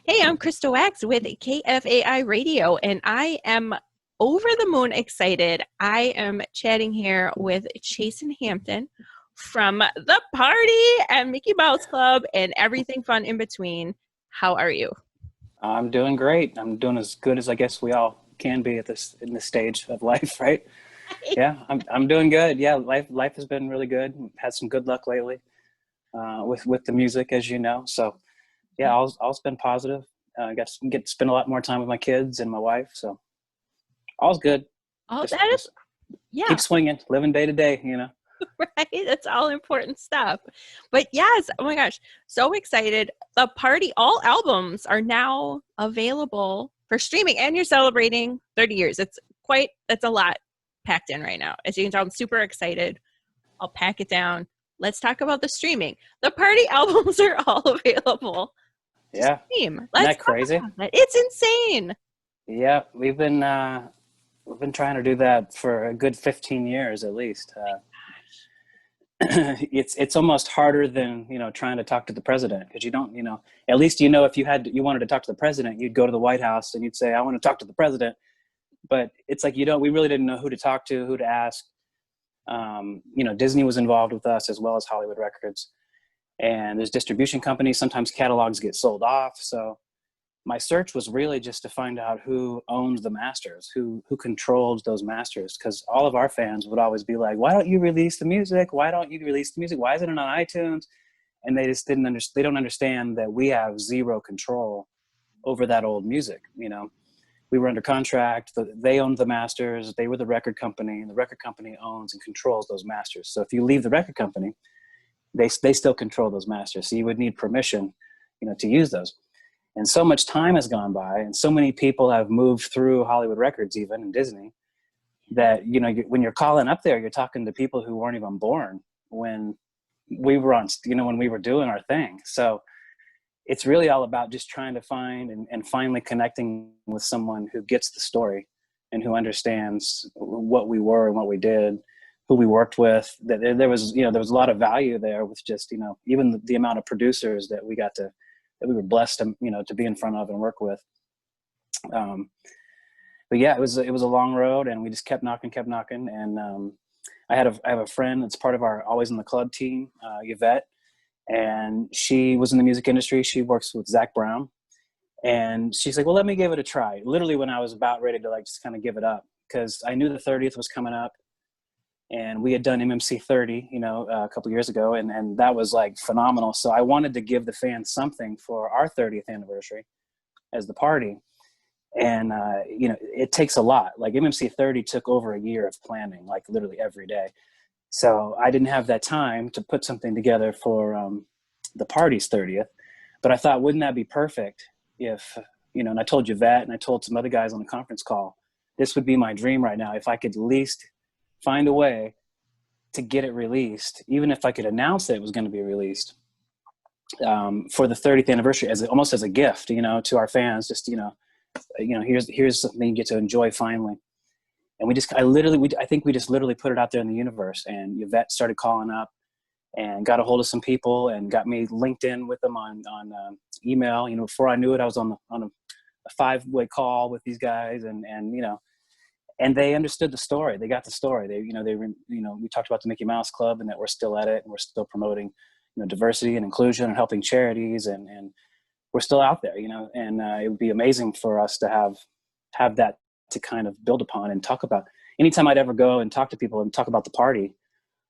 Hey, I'm Krista Wax with KFAI Radio, and I am over the moon excited. I am chatting here with Chasen Hampton from the party at Mickey Mouse Club and everything fun in between. How are you? I'm doing great. I'm doing as good as I guess we all can be at this in this stage of life, right? Yeah, I'm doing good. Yeah, life has been really good. Had some good luck lately with the music, as you know. So yeah, all's been positive. Get to spend a lot more time with my kids and my wife. So all's good. Oh, Just that is, just yeah, keep swinging, living day to day. right. That's all important stuff. But yes, oh my gosh, so excited. The party, all albums are now available for streaming, and you're celebrating 30 years. That's a lot packed in right now. As you can tell, I'm super excited. I'll pack it down. Let's talk about the streaming. The party albums are all available to Yeah, stream. isn't Let's that talk crazy? about that. It's insane. Yeah, we've been trying to do that for a good 15 years at least. It's almost harder than trying to talk to the president, because you don't at least if you wanted to talk to the president, you'd go to the White House and you'd say, I want to talk to the president. But it's like we really didn't know who to talk to, who to ask. Disney was involved with us as well as Hollywood Records, and there's distribution companies. Sometimes catalogs get sold off. So my search was really just to find out who owned the masters, who controlled those masters, because all of our fans would always be like, why don't you release the music? Why don't you release the music? Why isn't it on iTunes? And they just didn't understand. They don't understand that we have zero control over that old music. We were under contract. They owned the masters. They were the record company, and the record company owns and controls those masters. So if you leave the record company, they still control those masters. So you would need permission, to use those. And so much time has gone by, and so many people have moved through Hollywood Records, even in Disney, that when you're calling up there, you're talking to people who weren't even born when we were when we were doing our thing. So it's really all about just trying to find and finally connecting with someone who gets the story and who understands what we were and what we did, who we worked with. That there was a lot of value there with just even the amount of producers that we were blessed to be in front of and work with. Um, but yeah, it was a long road, and we just kept knocking. And I have a friend that's part of our Always in the Club team, Yvette, and she was in the music industry. She works with Zach Brown, and she's like, well, let me give it a try. Literally when I was about ready to just kind of give it up, because I knew the 30th was coming up, and we had done MMC 30, a couple years ago, and that was like phenomenal. So I wanted to give the fans something for our 30th anniversary as the party. And, it takes a lot. Like MMC 30 took over a year of planning, like literally every day. So I didn't have that time to put something together for the party's 30th. But I thought, wouldn't that be perfect if, and I told Yvette and I told some other guys on the conference call, this would be my dream right now. If I could at least find a way to get it released, even if I could announce that it was going to be released for the 30th anniversary, almost as a gift, to our fans. Just here's something you get to enjoy finally. And I think we just literally put it out there in the universe. And Yvette started calling up and got a hold of some people and got me linked in with them on email. Before I knew it, I was on a 5-way call with these guys, and they understood the story. They got the story. We talked about the Mickey Mouse Club and that we're still at it, and we're still promoting, diversity and inclusion and helping charities, and we're still out there, and it would be amazing for us to have that to kind of build upon and talk about. Anytime I'd ever go and talk to people and talk about the party,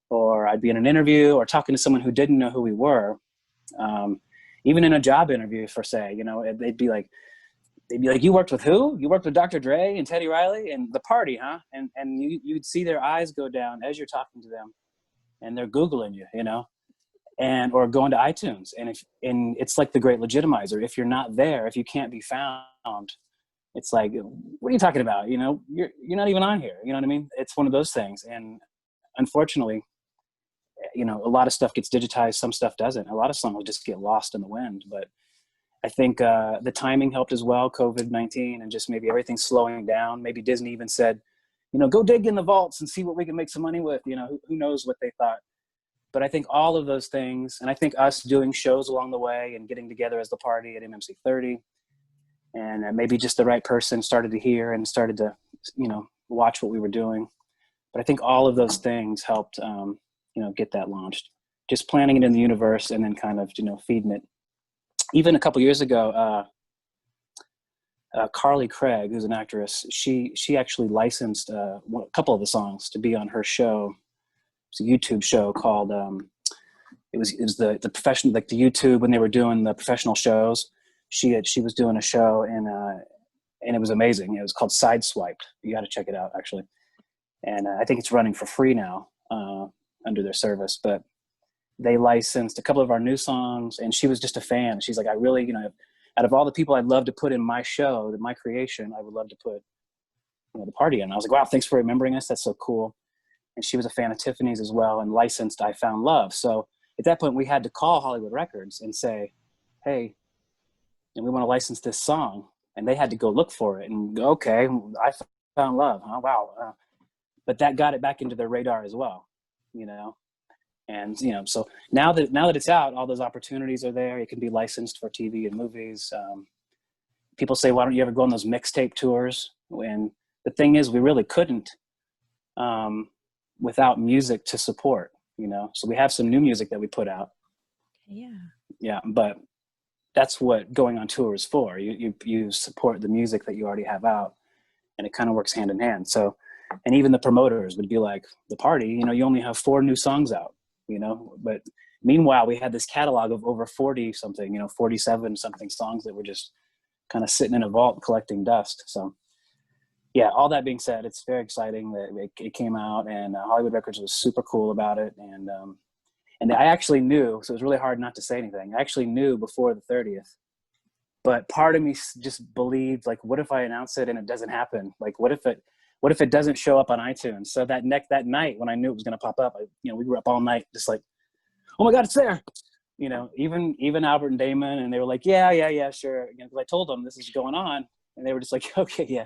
or I'd be in an interview or talking to someone who didn't know who we were, even in a job interview, for say, they'd be like, you worked with who? You worked with Dr. Dre and Teddy Riley and the party, huh? And you'd see their eyes go down as you're talking to them, and they're Googling you, and or going to iTunes. And it's like the great legitimizer. If you're not there, if you can't be found, it's like, what are you talking about? You're not even on here. You know what I mean? It's one of those things. And unfortunately, a lot of stuff gets digitized. Some stuff doesn't. A lot of songs will just get lost in the wind. But I think the timing helped as well, COVID-19, and just maybe everything slowing down. Maybe Disney even said, go dig in the vaults and see what we can make some money with. Who knows what they thought But I think all of those things, and I think us doing shows along the way and getting together as the party at MMC 30, and maybe just the right person started to hear and started to, watch what we were doing. But I think all of those things helped, get that launched. Just planning it in the universe and then kind of, feeding it. Even a couple years ago, Carly Craig, who's an actress, she actually licensed a couple of the songs to be on her show. It's a YouTube show called it was the professional, like the YouTube when they were doing the professional shows. She was doing a show and it was amazing. It was called Sideswiped. You got to check it out actually. And I think it's running for free now under their service. But they licensed a couple of our new songs, and she was just a fan. She's like, I really, out of all the people I'd love to put in my show, my creation, I would love to put the party in. I was like, wow, thanks for remembering us. That's so cool. And she was a fan of Tiffany's as well and licensed I Found Love. So at that point, we had to call Hollywood Records and say, hey, we want to license this song. And they had to go look for it and go, okay, I Found Love. Huh? Wow. But that got it back into their radar as well, And, so now that it's out, all those opportunities are there. It can be licensed for TV and movies. People say, why don't you ever go on those mixtape tours? And the thing is, we really couldn't without music to support, So we have some new music that we put out. Yeah. Yeah, but that's what going on tour is for. You support the music that you already have out, and it kind of works hand in hand. So, and even the promoters would be like, the party, you only have 4 new songs out. But meanwhile, we had this catalog of over 40 something, 47 something songs that were just kind of sitting in a vault collecting dust. So yeah, all that being said, it's very exciting that it came out, and Hollywood Records was super cool about it. And I actually knew, so it was really hard not to say anything. I actually knew before the 30th, but part of me just believed, like, what if I announce it and it doesn't happen? Like, what if it doesn't show up on iTunes? So that night when I knew it was going to pop up, we were up all night just like, oh my God, it's there. Even Albert and Damon, and they were like, yeah, sure. Because I told them this is going on, and they were just like, okay, yeah.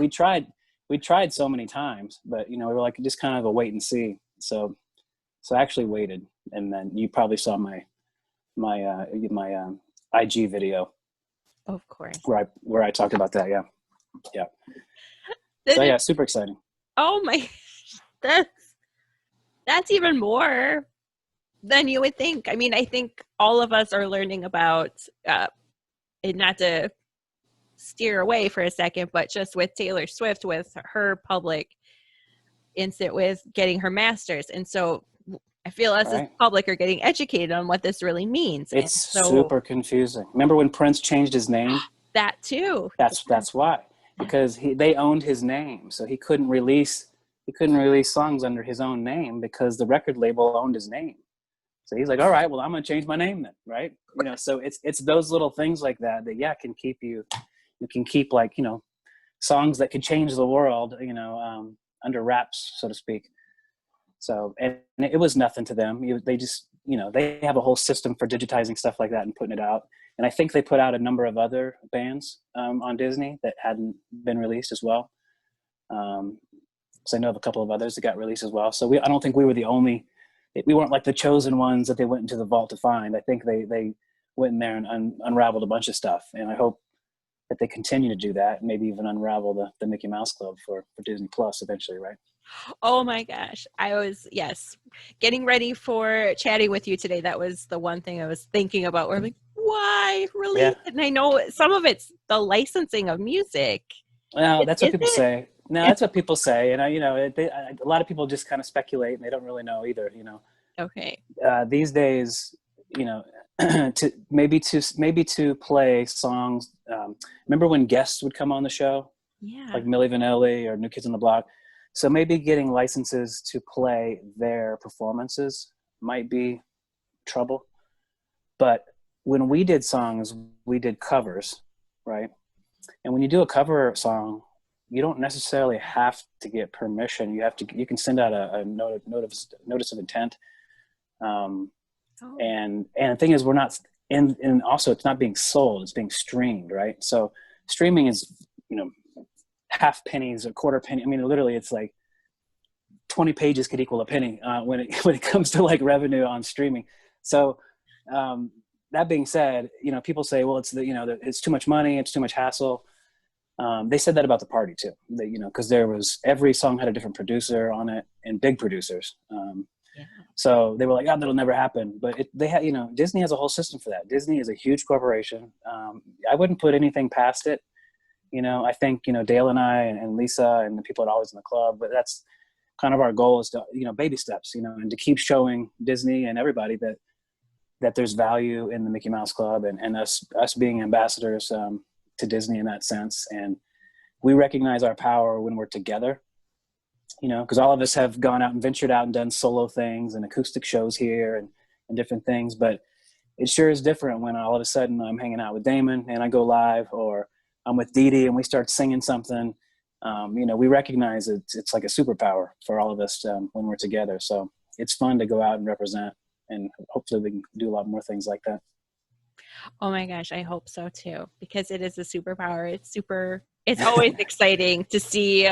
we tried so many times, but we were like, just kind of a wait and see. So I actually waited, and then you probably saw my IG video. Of course. Where I talked about that. Yeah. So yeah, super exciting. Oh my, that's even more than you would think. I mean, I think all of us are learning about, and not to steer away for a second, but just with Taylor Swift, with her public incident with getting her master's. And so I feel us as public are getting educated on what this really means. It's super confusing. Remember when Prince changed his name? That too. That's why. Because they owned his name, so he couldn't release songs under his own name because the record label owned his name. So he's like, all right, well, I'm gonna change my name then, right? So it's those little things like that can keep you can keep, like, songs that could change the world, under wraps, so to speak. So, and it was nothing to them. They just, they have a whole system for digitizing stuff like that and putting it out. And I think they put out a number of other bands on Disney that hadn't been released as well. So I know of a couple of others that got released as well. So I don't think we were we weren't like the chosen ones that they went into the vault to find. I think they went in there and unraveled a bunch of stuff. And I hope that they continue to do that, and maybe even unravel the Mickey Mouse Club for Disney Plus eventually, right? Oh my gosh. I was, getting ready for chatting with you today. That was the one thing I was thinking about, where I'm like, why release it? And I know some of it's the licensing of music. Well, that's what people say. No, that's what people say. And a lot of people just kind of speculate, and they don't really know either, Okay. These days, to play songs. Remember when guests would come on the show? Yeah. Like Milli Vanilli or New Kids on the Block. So maybe getting licenses to play their performances might be trouble. But when we did songs, we did covers, right? And when you do a cover song, you don't necessarily have to get permission. You can send out a notice of intent. And the thing is, we're not, and also it's not being sold, it's being streamed, right? So streaming is, half pennies, a quarter penny. I mean, literally it's like 20 pages could equal a penny when it comes to like revenue on streaming. So that being said, people say, well, it's too much money, it's too much hassle. They said that about the party too, because every song had a different producer on it and big producers. So they were like, oh, that'll never happen. But they had, Disney has a whole system for that. Disney is a huge corporation. I wouldn't put anything past it. I think, Dale and I and Lisa and the people at Always in the Club, but that's kind of our goal is to, baby steps, and to keep showing Disney and everybody that there's value in the Mickey Mouse Club and us being ambassadors to Disney in that sense. And we recognize our power when we're together, because all of us have gone out and ventured out and done solo things and acoustic shows here and different things. But it sure is different when all of a sudden I'm hanging out with Damon and I go live, or I'm with Dee Dee and we start singing something. We recognize it's like a superpower for all of us when we're together. So it's fun to go out and represent, and hopefully we can do a lot more things like that. Oh my gosh, I hope so too, because it is a superpower. It's always exciting to see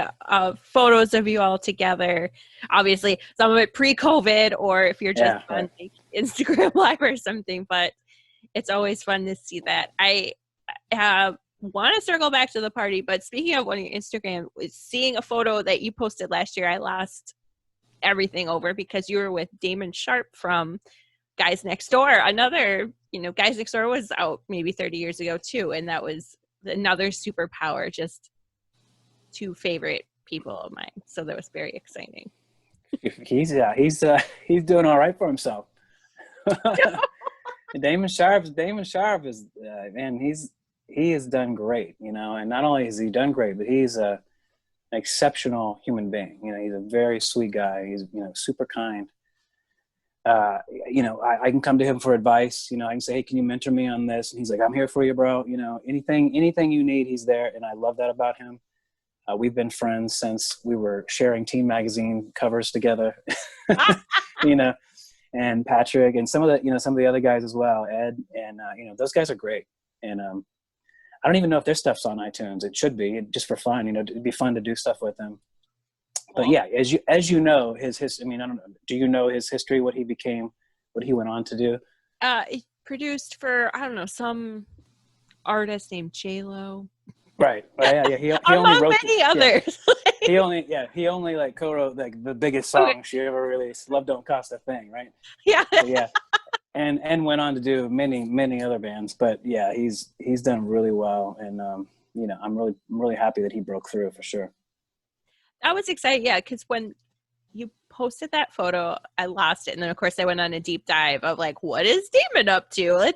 photos of you all together. Obviously, some of it pre-COVID, or if you're just on like Instagram Live or something, but it's always fun to see that. I want to circle back to the party, but speaking of on your Instagram, seeing a photo that you posted last year, I lost everything over because you were with Damon Sharp from Guys Next Door. Another, Guys Next Door was out maybe 30 years ago too, and that was another superpower, just two favorite people of mine. So that was very exciting. He's doing all right for himself. Damon Sharp is man, he has done great, and not only has he done great, but he's an exceptional human being. He's a very sweet guy. He's, super kind. I can come to him for advice. I can say, hey, can you mentor me on this? And he's like, I'm here for you, bro. Anything you need, he's there. And I love that about him. We've been friends since we were sharing Teen Magazine covers together, and Patrick and some of the other guys as well, Ed, and, those guys are great. And, I don't even know if their stuff's on iTunes. It should be, just for fun. It'd be fun to do stuff with them. But yeah, as you know, his I don't know. Do you know his history? What he became? What he went on to do? He produced for some artist named J-Lo. Right. Yeah. He only wrote many others. Yeah. He only like co-wrote like the biggest song she ever released. Love Don't Cost a Thing, right? Yeah. So, yeah. And went on to do many other bands, but yeah, he's done really well, and I'm really happy that he broke through for sure. I was excited, yeah, because when you posted that photo, I lost it, and then of course I went on a deep dive of like, what is Damon up to?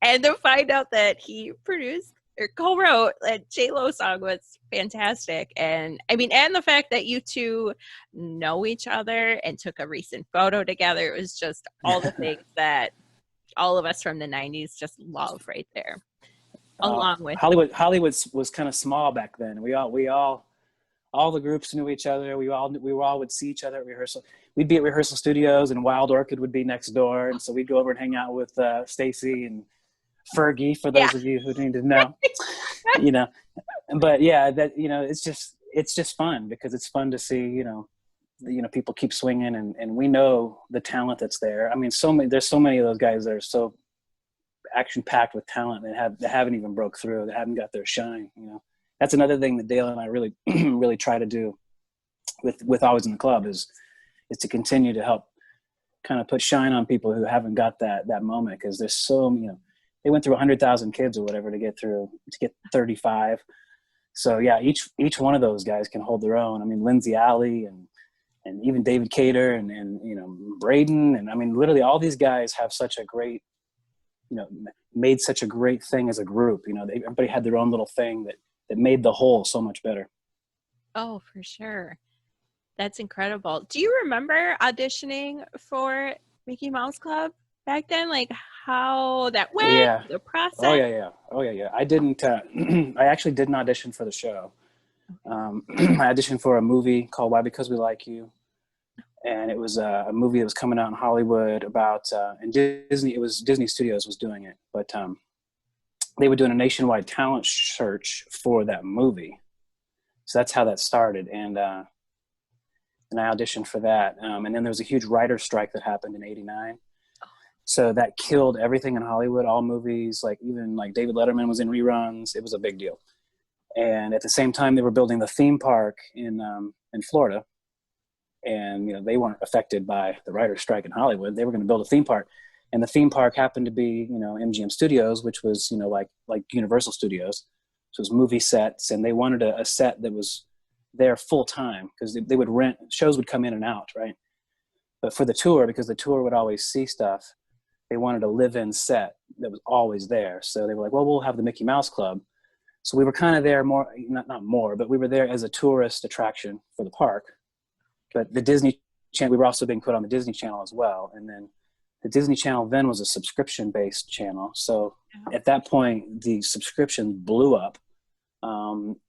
And to find out that he produced or co-wrote that J-Lo song was fantastic, and and the fact that you two know each other and took a recent photo together, it was just all the things that all of us from the 90s just love right there. Along with Hollywood was kind of small back then. We all the groups knew each other. We all would see each other at rehearsal. We'd be at rehearsal studios, and Wild Orchid would be next door, and so we'd go over and hang out with Stacy and Fergie, for those of you who need to know. But yeah, that it's just fun, because it's fun to see people keep swinging, and we know the talent that's there. There's so many of those guys that are so action packed with talent that haven't even broke through, that haven't got their shine. That's another thing that Dale and I really really try to do with Always in the Club is to continue to help kind of put shine on people who haven't got that moment, because there's so they went through 100,000 kids or whatever to get 35. So yeah, each one of those guys can hold their own. Lindsay Alley and even David Cater and Braden, and literally all these guys have such a great made such a great thing as a group. Everybody had their own little thing that made the whole so much better. Oh, for sure. That's incredible. Do you remember auditioning for Mickey Mouse Club back then? Like how that went, the process? Oh yeah. I didn't, I actually didn't audition for the show. I auditioned for a movie called Why Because We Like You. And it was a movie that was coming out in Hollywood about, and Disney, it was Disney Studios was doing it, but they were doing a nationwide talent search for that movie. So that's how that started. And and I auditioned for that. And then there was a huge writer's strike that happened in '89. So that killed everything in Hollywood, all movies, like even like David Letterman was in reruns. It was a big deal. And at the same time, they were building the theme park in Florida. And, you know, they weren't affected by the writer's strike in Hollywood. They were going to build a theme park. And the theme park happened to be, you know, MGM Studios, which was, you know, like Universal Studios. So it was movie sets. And they wanted a set that was there full time, because they would rent, shows would come in and out, right? But for the tour, because the tour would always see stuff, they wanted a live-in set that was always there. So they were like, well, we'll have the Mickey Mouse Club. So we were kind of there more, not more, but we were there as a tourist attraction for the park. But the Disney Channel, we were also being put on the Disney Channel as well. And then the Disney Channel then was a subscription-based channel. So at that point, the subscription blew up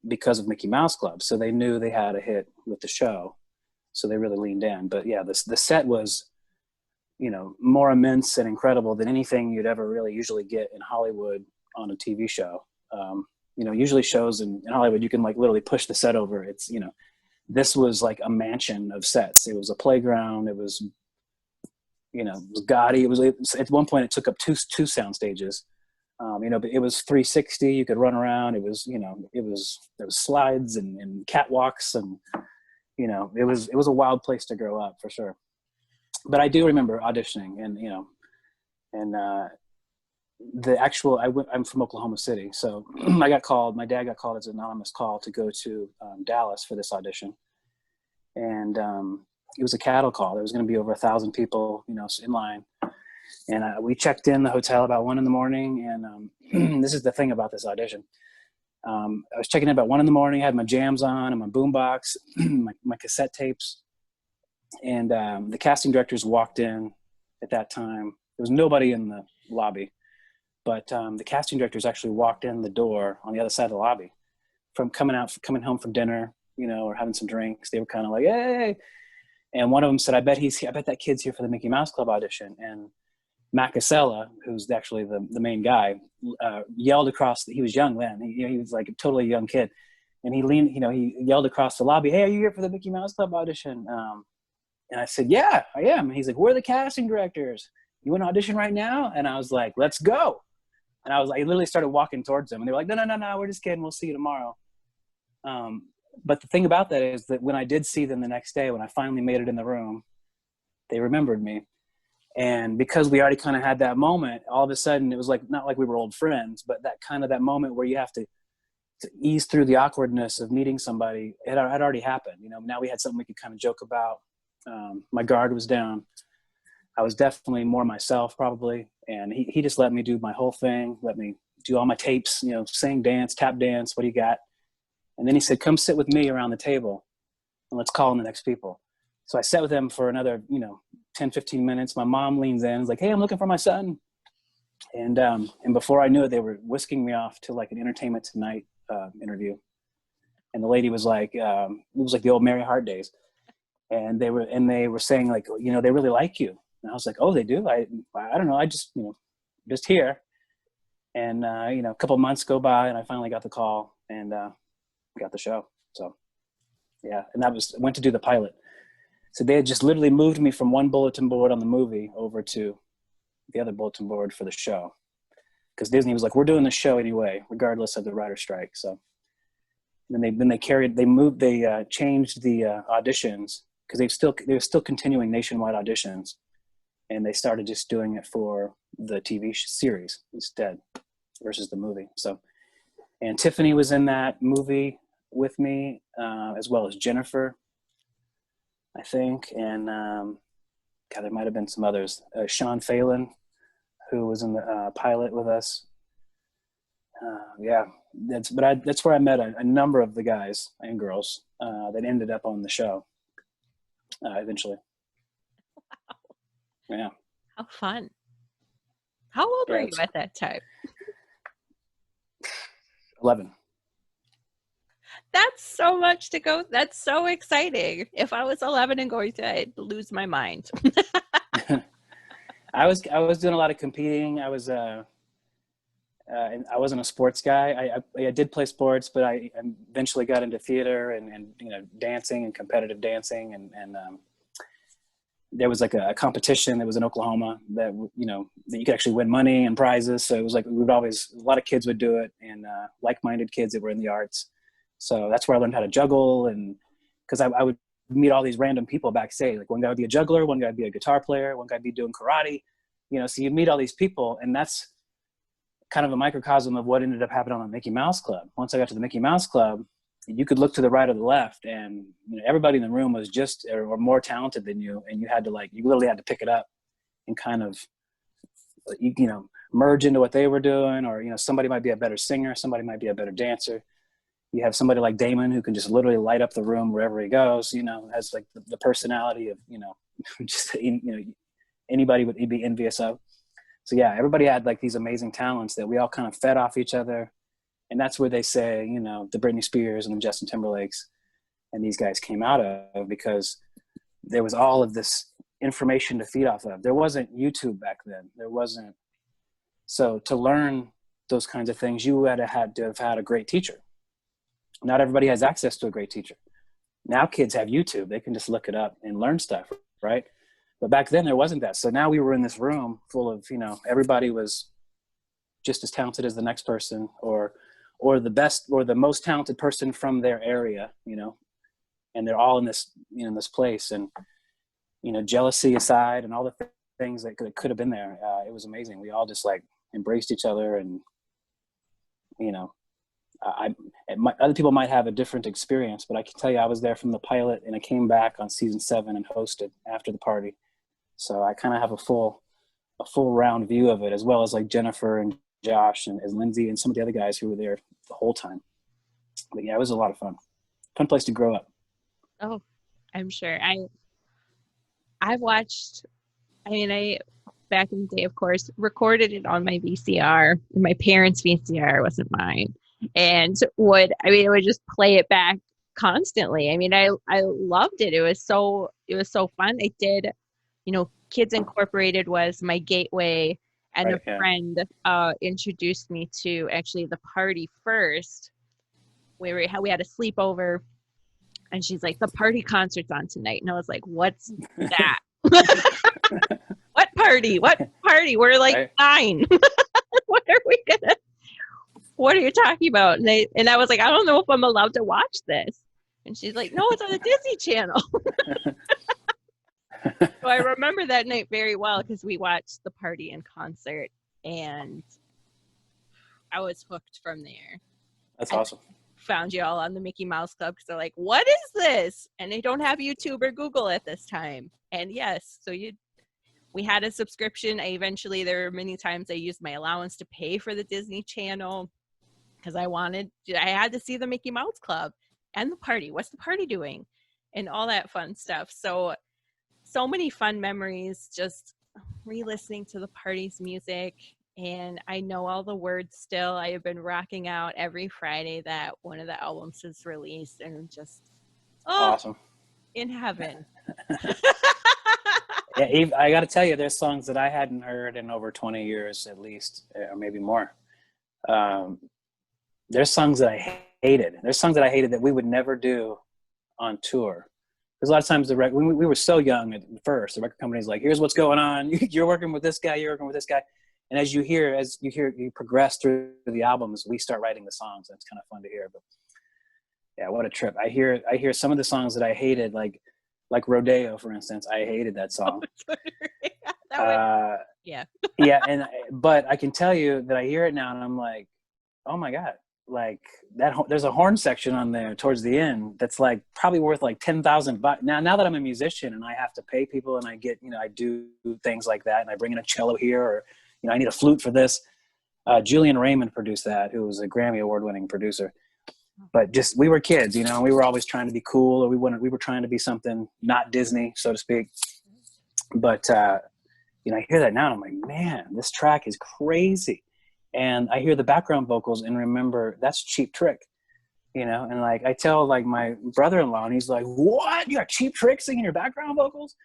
because of Mickey Mouse Club. So they knew they had a hit with the show. So they really leaned in. But yeah, the set was, you know, more immense and incredible than anything you'd ever really usually get in Hollywood on a TV show. You know, usually shows in Hollywood, you can like literally push the set over. It's, you know, this was like a mansion of sets. It was a playground. It was, you know, it was gaudy. It was at one point it took up two sound stages. You know, but it was 360. You could run around. It was, you know, there was slides and catwalks, and you know, it was a wild place to grow up for sure. But I do remember auditioning, and you know, and I'm from Oklahoma City, so I got called. My dad got called as an anonymous call to go to Dallas for this audition, and it was a cattle call. There was going to be over 1,000 people, you know, in line, and we checked in the hotel about 1 a.m. And this is the thing about this audition. I was checking in about 1 a.m. I had my jams on and my boombox, my cassette tapes, and the casting directors walked in at that time. There was nobody in the lobby. But the casting directors actually walked in the door on the other side of the lobby from coming home from dinner, you know, or having some drinks. They were kind of like, hey. And one of them said, I bet that kid's here for the Mickey Mouse Club audition. And Matt Casella, who's actually the main guy, yelled across. He was young then. He was like a totally young kid. And he yelled across the lobby, hey, are you here for the Mickey Mouse Club audition? And I said, yeah, I am. And he's like, where are the casting directors? You want to audition right now? And I was like, let's go. And I literally started walking towards them, and they were like, no, we're just kidding. We'll see you tomorrow. But the thing about that is that when I did see them the next day, when I finally made it in the room, they remembered me. And because we already kind of had that moment, all of a sudden it was like, not like we were old friends, but that moment where you have to ease through the awkwardness of meeting somebody. It had already happened. You know, now we had something we could kind of joke about. My guard was down. I was definitely more myself probably. And he just let me do my whole thing, let me do all my tapes, you know, sing, dance, tap dance, what do you got? And then he said, come sit with me around the table and let's call in the next people. So I sat with him for another, you know, 10, 15 minutes. My mom leans in and is like, hey, I'm looking for my son. And before I knew it, they were whisking me off to like an Entertainment Tonight interview. And the lady was like, it was like the old Mary Hart days. And they were saying like, you know, they really like you. And I was like, oh, they do? I don't know. I just, you know, just here. And, you know, a couple of months go by and I finally got the call and got the show. So, yeah. And went to do the pilot. So they had just literally moved me from one bulletin board on the movie over to the other bulletin board for the show. Because Disney was like, we're doing the show anyway, regardless of the writer's strike. So then they changed the auditions because they were still continuing nationwide auditions. And they started just doing it for the TV series instead versus the movie. So, and Tiffany was in that movie with me, as well as Jennifer, I think. And there might have been some others. Sean Phelan, who was in the pilot with us. Yeah, that's where I met a number of the guys and girls that ended up on the show eventually. Yeah. How fun. How old were you at that time? 11. That's so much to go. That's so exciting. If I was 11 and going to, I'd lose my mind. I was doing a lot of competing. I was and I wasn't a sports guy. I did play sports, but I eventually got into theater and you know, dancing and competitive dancing. And there was like a competition that was in Oklahoma that, you know, that you could actually win money and prizes. So it was like, a lot of kids would do it, and like-minded kids that were in the arts. So that's where I learned how to juggle. And because I would meet all these random people backstage. Like one guy would be a juggler, one guy would be a guitar player, one guy would be doing karate, you know, so you meet all these people, and that's kind of a microcosm of what ended up happening on the Mickey Mouse Club. Once I got to the Mickey Mouse Club, you could look to the right or the left, and you know, everybody in the room was just or more talented than you, and you had to you literally had to pick it up and kind of you know, merge into what they were doing. Or you know, somebody might be a better singer, somebody might be a better dancer. You have somebody like Damon who can just literally light up the room wherever he goes, you know, has like the personality of, you know, just, you know, anybody would be envious of. So yeah, everybody had like these amazing talents that we all kind of fed off each other. And that's where they say, you know, the Britney Spears and the Justin Timberlakes and these guys came out of, because there was all of this information to feed off of. There wasn't YouTube back then. There wasn't. So to learn those kinds of things, you had to have had a great teacher. Not everybody has access to a great teacher. Now kids have YouTube. They can just look it up and learn stuff, right? But back then there wasn't that. So now we were in this room full of, you know, everybody was just as talented as the next person, or the best or the most talented person from their area, you know, and they're all in this, you know, in this place. And, you know, jealousy aside and all the things that could have been there, it was amazing. We all just like embraced each other. And, you know, other people might have a different experience, but I can tell you I was there from the pilot, and I came back on season 7 and hosted after the party. So I kind of have a full round view of it, as well as like Jennifer and Josh and as Lindsay and some of the other guys who were there the whole time. But yeah, it was a lot of fun. Fun place to grow up. Oh, I'm sure. I've watched, I back in the day, of course, recorded it on my VCR. My parents' VCR, wasn't mine. And it would just play it back constantly. I mean, I loved it. It was so fun. I did, you know, Kids Incorporated was my gateway, and Right, a friend introduced me to actually the party first. We had a sleepover, and she's like, "The party concert's on tonight," and I was like, "What's that?" What party? We're like 9. What are you talking about? And I was like, I don't know if I'm allowed to watch this. And she's like, no, it's on the Disney Channel. So I remember that night very well, because we watched the party in concert, and I was hooked from there. That's awesome. Found you all on the Mickey Mouse Club, because they're like, what is this? And they don't have YouTube or Google at this time. And yes, so we had a subscription. There were many times I used my allowance to pay for the Disney Channel, because I had to see the Mickey Mouse Club and the party. What's the party doing? And all that fun stuff. So many fun memories, just re-listening to the party's music. And I know all the words still. I have been rocking out every Friday that one of the albums is released, and just, awesome. In heaven. Yeah, Eve, I got to tell you, there's songs that I hadn't heard in over 20 years at least, or maybe more. There's songs that I hated. There's songs that I hated that we would never do on tour. Because a lot of times we were so young at first, the record company's like, here's what's going on. You're working with this guy, you're working with this guy. And as you progress through the albums, we start writing the songs. That's kind of fun to hear. But yeah, what a trip. I hear some of the songs that I hated, like Rodeo, for instance. I hated that song. Yeah. Yeah, but I can tell you that I hear it now and I'm like, oh my God. Like that, there's a horn section on there towards the end that's like probably worth like $10,000. Now that I'm a musician and I have to pay people, and I get, you know, I do things like that, and I bring in a cello here, or, you know, I need a flute for this. Julian Raymond produced that, who was a Grammy award-winning producer. But just, we were kids, you know, we were always trying to be cool, or we were trying to be something not Disney, so to speak. But you know, I hear that now and I'm like, man, this track is crazy. And I hear the background vocals and remember, that's Cheap Trick, you know? And like, I tell like my brother-in-law, and he's like, what? You got Cheap Trick singing your background vocals?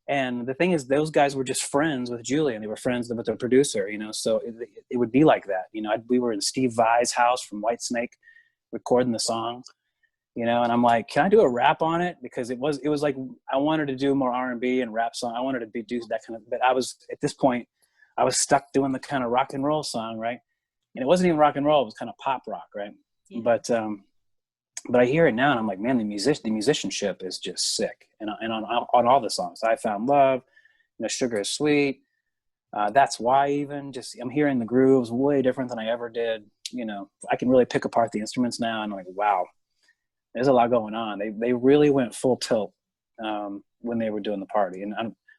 And the thing is, those guys were just friends with Julie, and they were friends with their producer, you know, so it would be like that. You know, we were in Steve Vai's house from Whitesnake recording the song, you know, and I'm like, can I do a rap on it? Because it was like, I wanted to do more R&B and rap song. I wanted to do that kind of, but I was, at this point, I was stuck doing the kind of rock and roll song, right? And it wasn't even rock and roll, it was kind of pop rock, right? Yeah. But I hear it now and I'm like, man, the musicianship is just sick. And on all the songs, I Found Love, you know, Sugar is Sweet, That's Why, even just, I'm hearing the grooves way different than I ever did. You know, I can really pick apart the instruments now, and I'm like, wow, there's a lot going on. They really went full tilt when they were doing the party. And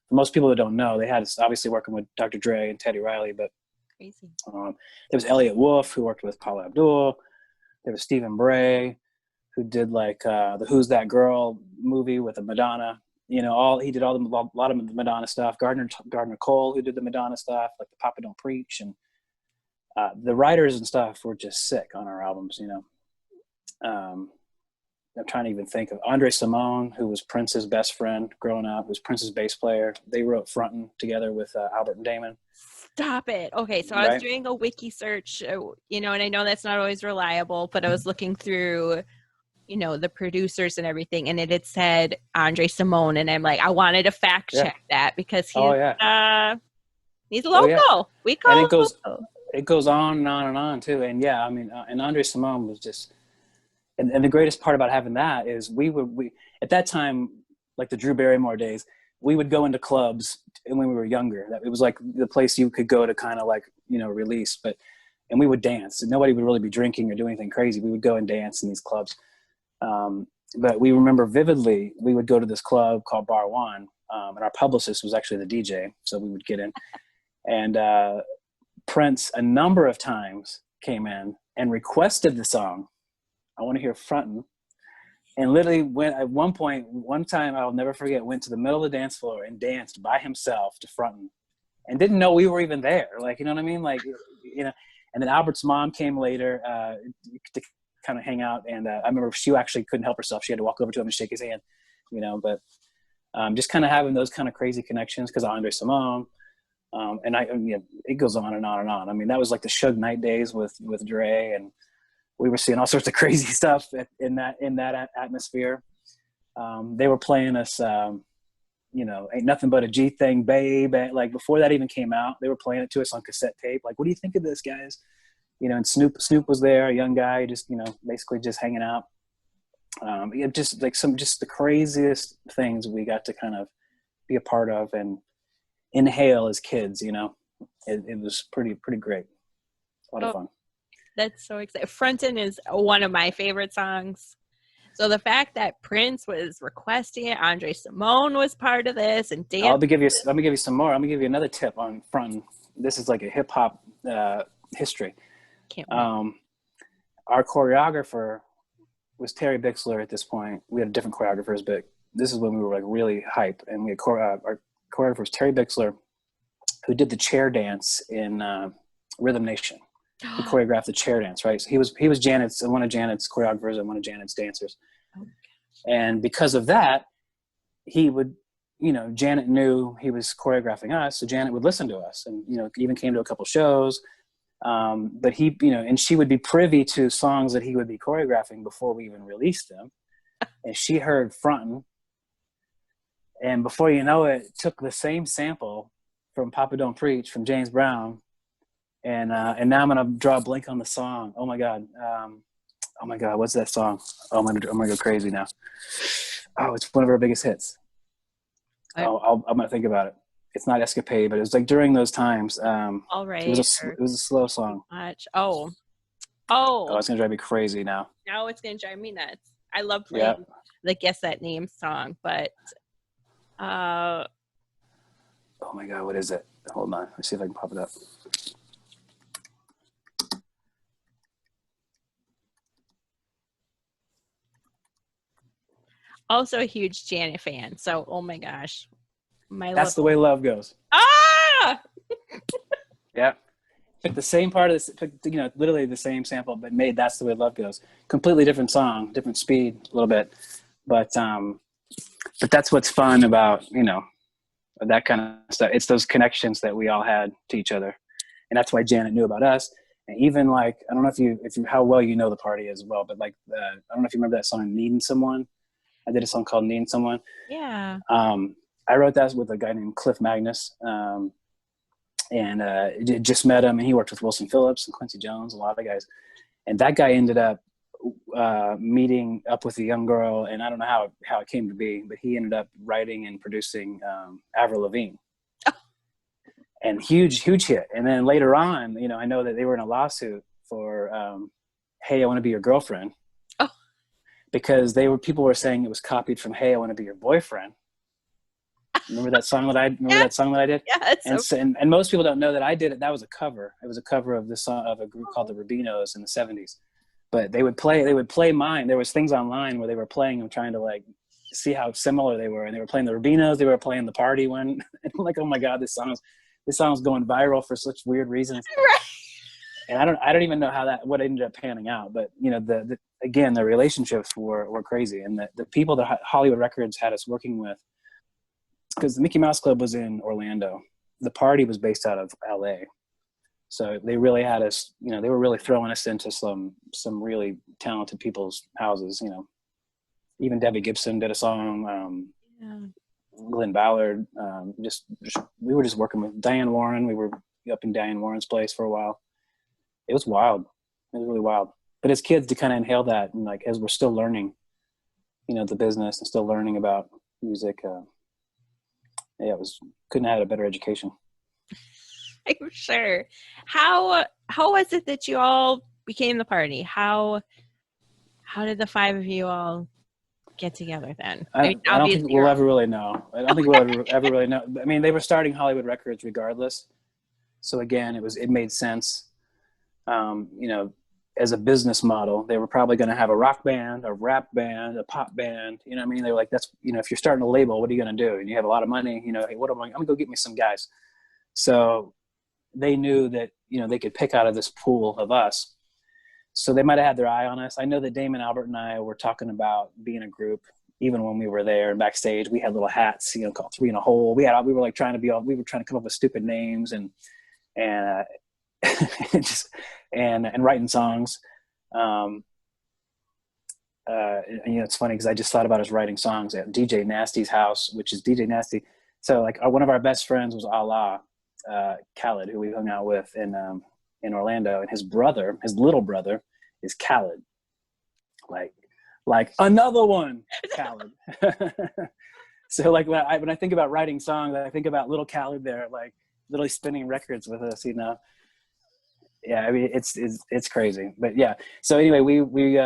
for most people that don't know, they had obviously working with Dr. Dre and Teddy Riley, but crazy. There was Elliot Wolf, who worked with Paula Abdul. There was Stephen Bray, who did like the Who's That Girl movie with the Madonna. You know, he did a lot of the Madonna stuff. Gardner Cole, who did the Madonna stuff, like the Papa Don't Preach, and the writers and stuff were just sick on our albums. You know, I'm trying to even think of Andre Cymone, who was Prince's best friend growing up, who was Prince's bass player. They wrote Frontin' together with Albert and Damon. Stop it. Okay, so I was doing a wiki search, you know, and I know that's not always reliable, but I was looking through, you know, the producers and everything, and it had said Andre Cymone, and I'm like, I wanted to fact check that because he's local. Yeah. We call and him local. It goes on and on and on too. And yeah, I mean, and Andre Cymone was just, and the greatest part about having that is we at that time, like the Drew Barrymore days, we would go into clubs, and when we were younger, it was like the place you could go to kind of like, you know, release, and we would dance, and nobody would really be drinking or doing anything crazy. We would go and dance in these clubs. But we remember vividly, we would go to this club called Bar One, and our publicist was actually the DJ. So we would get in, and Prince a number of times came in and requested the song, I Want to Hear Frontin'. And literally went at one time I'll never forget, went to the middle of the dance floor and danced by himself to Frontin', and didn't know we were even there. Like, you know what I mean? Like, you know, and then Albert's mom came later to kind of hang out. And I remember she actually couldn't help herself. She had to walk over to him and shake his hand, you know, but just kind of having those kind of crazy connections because of Andre Cymone. And you know, it goes on and on and on. I mean, that was like the Suge Knight days with Dre, and we were seeing all sorts of crazy stuff in that atmosphere. They were playing us, you know, Ain't Nothing But a G Thing, Babe. Like before that even came out, they were playing it to us on cassette tape. Like, what do you think of this, guys? You know, and Snoop was there, a young guy, just, you know, basically just hanging out. Just like just the craziest things we got to kind of be a part of and inhale as kids, you know. It was pretty great. A lot of fun. That's so exciting. Frontin' is one of my favorite songs. So the fact that Prince was requesting it, Andre Cymone was part of this, and Dan. Let me give you some more. I'm gonna give you another tip on Frontin'. This is like a hip hop history. Can't wait. Our choreographer was Terry Bixler at this point. We had different choreographers, but this is when we were like really hype. And we had our choreographer was Terry Bixler, who did the chair dance in Rhythm Nation. He choreographed the chair dance, right? So he was one of Janet's choreographers and one of Janet's dancers. Oh, and because of that, he would, you know, Janet knew he was choreographing us, so Janet would listen to us, and, you know, even came to a couple shows. But he, you know, and she would be privy to songs that he would be choreographing before we even released them. And she heard Frontin', and before you know it, took the same sample from Papa Don't Preach from James Brown. And now I'm gonna draw a blank on the song. Oh my God, what's that song? Oh, I'm gonna go crazy now. Oh, it's one of our biggest hits. I'm gonna think about it. It's not Escapade, but it was like during those times. All right. It was a slow song. Oh, it's gonna drive me crazy now. Now it's gonna drive me nuts. I love playing the Guess That Name song, but oh my God, what is it? Hold on, let's see if I can pop it up. Also a huge Janet fan, so oh my gosh, That's the Way Love Goes. Ah! Yeah, took the same part of this, you know, literally the same sample, but made That's the Way Love Goes. Completely different song, different speed, a little bit, but that's what's fun about, you know, that kind of stuff. It's those connections that we all had to each other. And that's why Janet knew about us. And even like, I don't know if you how well you know the party as well, but like, I don't know if you remember that song, Needing Someone. I did a song called Needing Someone. Yeah. I wrote that with a guy named Cliff Magnus. And just met him, and he worked with Wilson Phillips and Quincy Jones, a lot of guys. And that guy ended up meeting up with a young girl, and I don't know how it came to be, but he ended up writing and producing Avril Lavigne. And huge hit. And then later on, I know that they were in a lawsuit for Hey, I Want to Be Your Girlfriend. Oh. Because people were saying it was copied from Hey, I Want to Be Your Boyfriend. Remember that song that I did? Yeah, and most people don't know that I did it. That was a cover. It was a cover of this song of a group called the Rubinos in the 70s. But they would play mine. There was things online where they were playing them, trying to like see how similar they were. And they were playing the Rubinos, they were playing the Party one. And I'm like, oh my God, this song's going viral for such weird reasons. Right. And I don't even know what ended up panning out. But again, the relationships were crazy. And the people that Hollywood Records had us working with, because the Mickey Mouse Club was in Orlando, the Party was based out of LA. So they really had us, they were really throwing us into some really talented people's houses. Even Debbie Gibson did a song. Glenn Ballard. We were just working with Diane Warren. We were up in Diane Warren's place for a while. It was wild. It was really wild. But as kids, to kind of inhale that, and like as we're still learning, the business and still learning about music. Couldn't have had a better education. I'm sure. How was it that you all became the Party? How did the five of you all get together then? I don't think we'll ever really know. I don't think we'll ever really know. I mean, they were starting Hollywood Records regardless. So again, it made sense. As a business model, they were probably going to have a rock band, a rap band, a pop band. You know what I mean? They were like, that's, if you're starting a label, what are you going to do? And you have a lot of money, hey, I'm going to go get me some guys. So they knew that, they could pick out of this pool of us. So they might've had their eye on us. I know that Damon, Albert, and I were talking about being a group, even when we were there and backstage. We had little hats, called Three in a Hole. We were like trying to come up with stupid names and and writing songs. It's funny because I just thought about us writing songs at DJ Nasty's house, which is DJ Nasty. So like one of our best friends was Allah Khaled, who we hung out with in Orlando, and his little brother is Khaled, like another one, Khaled. So like when I think about writing songs, I think about little Khaled there, like literally spinning records with us, Yeah, I mean it's crazy, but yeah. So anyway, we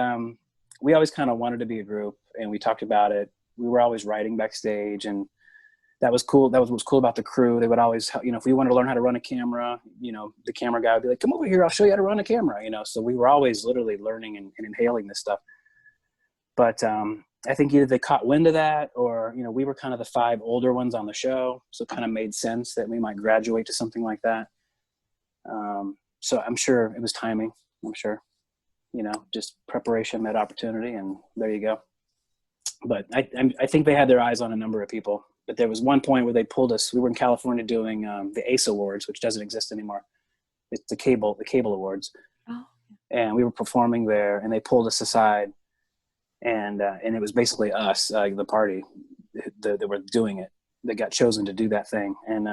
always kind of wanted to be a group, and we talked about it. We were always writing backstage, and that was cool. That was what's cool about the crew. They would always, if we wanted to learn how to run a camera, the camera guy would be like, "Come over here, I'll show you how to run a camera." So we were always literally learning and inhaling this stuff. But I think either they caught wind of that, or we were kind of the five older ones on the show, so it kind of made sense that we might graduate to something like that. So I'm sure it was timing. I'm sure, just preparation met opportunity, and there you go. But I think they had their eyes on a number of people. But there was one point where they pulled us. We were in California doing the ACE Awards, which doesn't exist anymore. It's the cable awards. Oh. And we were performing there, and they pulled us aside, and it was basically us, the Party, that were doing it. They got chosen to do that thing, and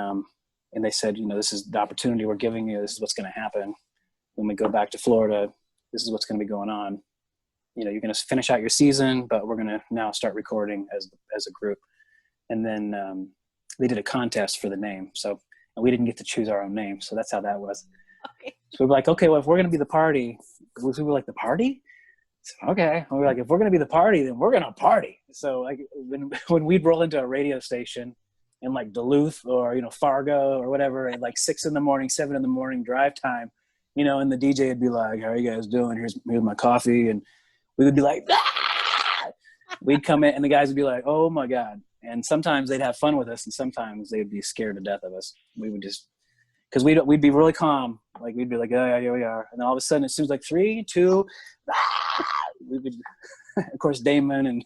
they said, this is the opportunity we're giving you. This is what's going to happen when we go back to Florida. This is what's going to be going on. You're going to finish out your season, but we're going to now start recording as a group. And then they did a contest for the name. So, and we didn't get to choose our own name. So that's how that was. Okay. So we were like, okay, well, if we're going to be the Party, we were like, the Party? So, okay. And we were like, if we're going to be the Party, then we're going to party. So like when we'd roll into a radio station in like Duluth or, Fargo or whatever at like 6 a.m, 7 a.m, drive time, and the DJ would be like, how are you guys doing? Here's my coffee. And we would be like, ah! We'd come in and the guys would be like, oh my God. And sometimes they'd have fun with us, and sometimes they'd be scared to death of us. We would just, because we'd be really calm. Like we'd be like, oh yeah, here we are. And then all of a sudden it seems like 3, 2, ah! We would, of course, Damon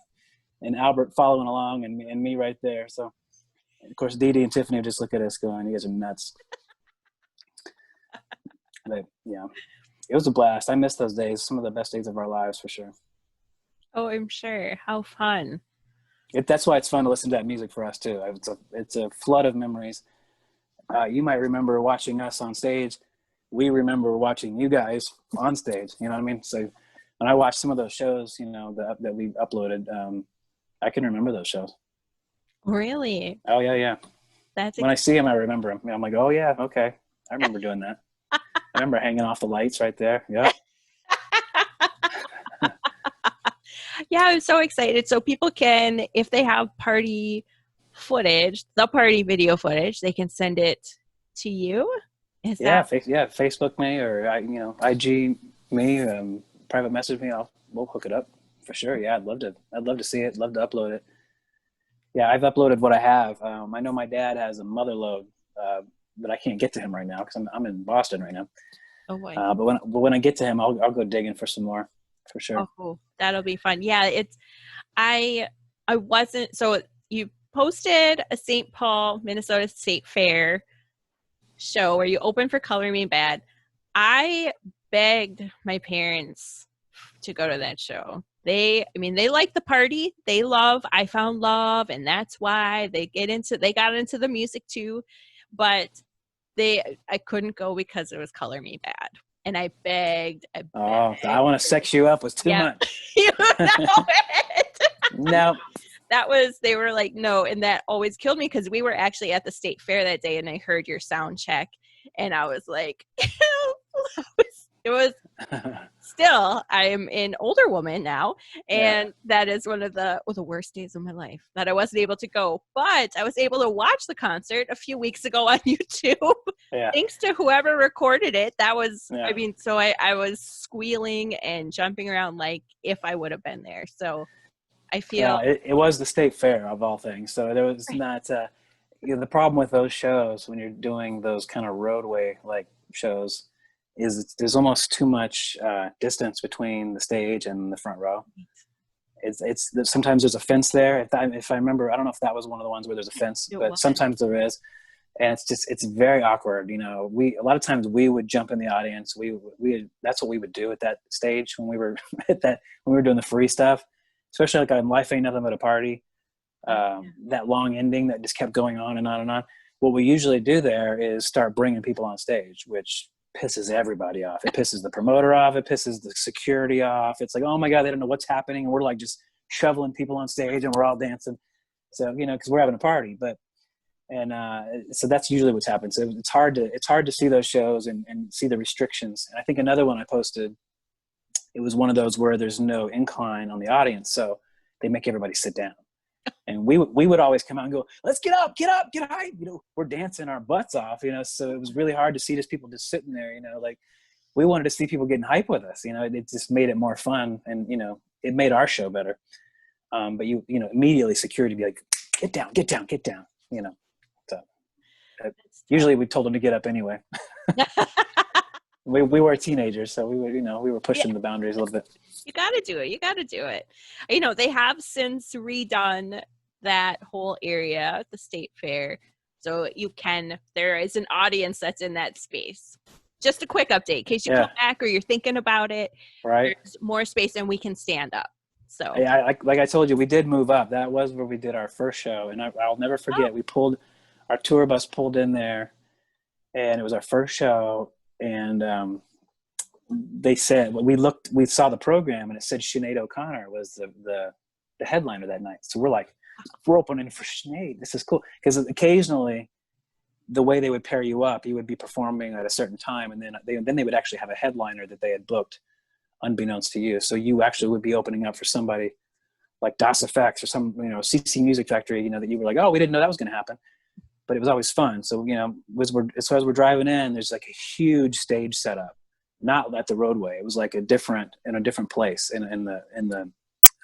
and Albert following along, and me right there. So Of course, Dee Dee and Tiffany would just look at us going, "You guys are nuts." But yeah, it was a blast. I miss those days. Some of the best days of our lives, for sure. Oh, I'm sure. How fun. That's why it's fun to listen to that music for us too. It's a flood of memories. You might remember watching us on stage. We remember watching you guys on stage. You know what I mean? So when I watch some of those shows, you know, that we uploaded, I can remember those shows. Really? Oh yeah. That's when I see them, I remember them. I'm like, oh yeah, okay, I remember doing that. I remember hanging off the lights right there. Yeah. Yeah, I'm so excited. So people can, if they have party footage, the party video footage, they can send it to you. Is that? Facebook me or IG me, private message me. We'll hook it up for sure. Yeah, I'd love to see it. Love to upload it. Yeah, I've uploaded what I have. I know my dad has a mother load, but I can't get to him right now because I'm in Boston right now. Oh boy. But when I get to him, I'll go digging for some more for sure. Oh, that'll be fun. Yeah, I wasn't, so you posted a St. Paul, Minnesota State Fair show where you opened for Color Me Bad. I begged my parents to go to that show. They like the party. They love I Found Love, and that's why they got into the music too. But I couldn't go because it was Color Me Bad. And I begged. Oh, I Want to Sex You Up was too much. You know it. No. They were like, no. And that always killed me because we were actually at the state fair that day and I heard your sound check and I was like, it was still, I am an older woman now. And that is one of the worst days of my life that I wasn't able to go, but I was able to watch the concert a few weeks ago on YouTube. Thanks to whoever recorded it. That was, so I was squealing and jumping around like if I would have been there. So I feel it was the state fair of all things. So there was not, the problem with those shows when you're doing those kind of roadway like shows is there's almost too much distance between the stage and the front row. It's sometimes there's a fence there. If I remember, I don't know if that was one of the ones where there's a fence, but sometimes there is. And it's very awkward. You know, a lot of times we would jump in the audience. That's what we would do at that stage when we were when we were doing the free stuff, especially like on Life Ain't Nothing But a Party, that long ending that just kept going on and on and on. What we usually do there is start bringing people on stage, which pisses everybody off. It pisses the promoter off. It pisses the security off. It's like, oh my God, they don't know what's happening. And we're like just shoveling people on stage and we're all dancing. So, you know, cause we're having a party, so that's usually what's happened. So it's hard to see those shows and see the restrictions. And I think another one I posted, it was one of those where there's no incline on the audience. So they make everybody sit down. And we would always come out and go, let's get up, get high. You know, we're dancing our butts off, you know, so it was really hard to see just people just sitting there, you know, like we wanted to see people getting hype with us, you know, it just made it more fun and, you know, it made our show better. But you know, immediately security be like, get down, you know. So usually we told them to get up anyway. We were teenagers, so we were pushing the boundaries a little bit. You got to do it. You know, they have since redone that whole area at the state fair. So there is an audience that's in that space. Just a quick update in case you come back or you're thinking about it. Right. There's more space and we can stand up. So like I told you, we did move up. That was where we did our first show. And I'll never forget, our tour bus pulled in there and it was our first show. And they said, we saw the program and it said Sinead O'Connor was the headliner that night. So we're like, we're opening for Sinead. This is cool. Because occasionally the way they would pair you up, you would be performing at a certain time. And then they would actually have a headliner that they had booked unbeknownst to you. So you actually would be opening up for somebody like Das Effects or some, you know, CC Music Factory, you know, that you were like, oh, we didn't know that was going to happen. But it was always fun. So, you know, as we're driving in, there's like a huge stage setup, not at the roadway. It was like in a different place in the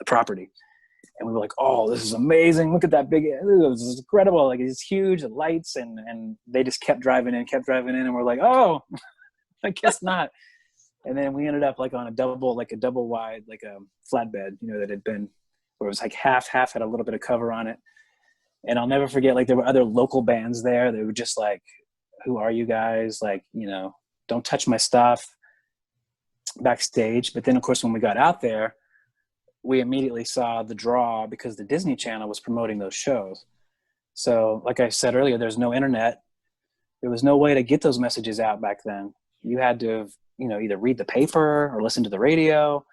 property. And we were like, oh, this is amazing. Look at that big, it was incredible. Like it's huge lights and they just kept driving in. And we're like, oh, I guess not. And then we ended up like on a double wide, like a flatbed, you know, that had been, where it was like half had a little bit of cover on it. And I'll never forget, like, there were other local bands there. They were just like, who are you guys? Like, don't touch my stuff backstage. But then, of course, when we got out there, we immediately saw the draw because the Disney Channel was promoting those shows. So like I said earlier, there's no internet. There was no way to get those messages out back then. You had to, either read the paper or listen to the radio.